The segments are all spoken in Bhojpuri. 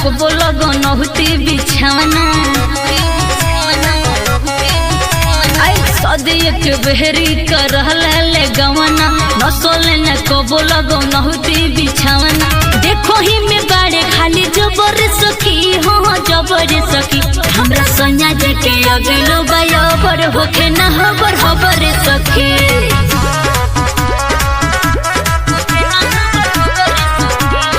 को लगो नहुती बिछाना सदी एक बहरी कर ले गवना नसोले न को लगो नहुती बिछाना देखो ही में बाड़े खाली जबर सखी हो जबर सखी हमरा सैया जी के अगलो बराबर होके न हबर सखी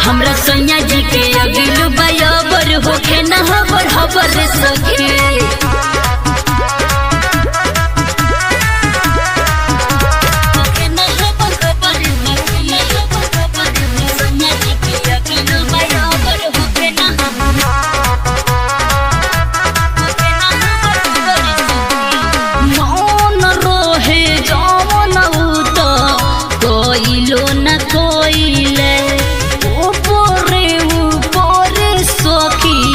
हमरा सैया जी के अगलो बराबर होके न हबर सखी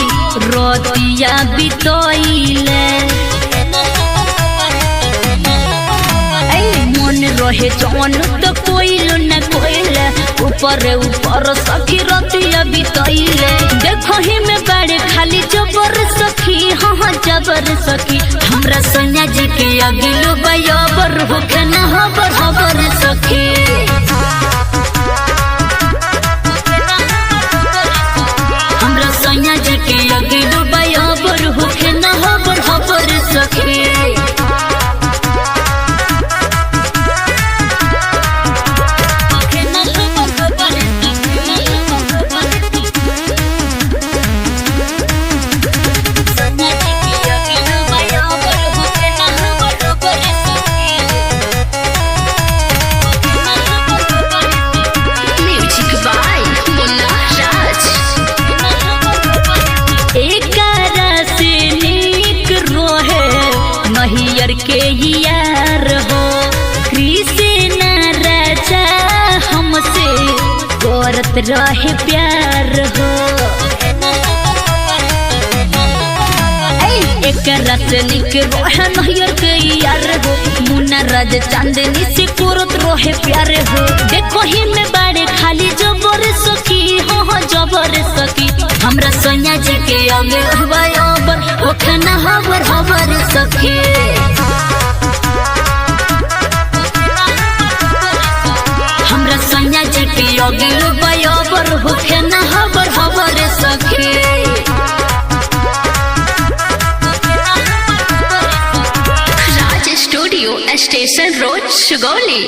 रोतिया बितोइले मन रहे जवन तो कोइलो न कोइले ऊपर सखी रोतिया बितोइले देखो ही में बड़े खाली जबर सखी हाँ जबर सखी हमरा सैया जी के अगलो बराबर होके न हबर सखी हमरा सैया जी के अगलो बराबर होके न हबर सखी नहियर के यार हो कृष्ण राजा हमसे करत रहे प्यार हो एक रात निक रहे नहियर के यार हो मुन्ना राज चांदनी से करत रहे प्यार हो देखो ही में बाड़े खाली जबर सखी हो जबर सखी हमरा सैया जी के आगे बराबर होके न हबर सखी हमरा सैया जी के आगे बराबर होके न हबर सखी राज स्टूडियो स्टेशन रोड सुगौली।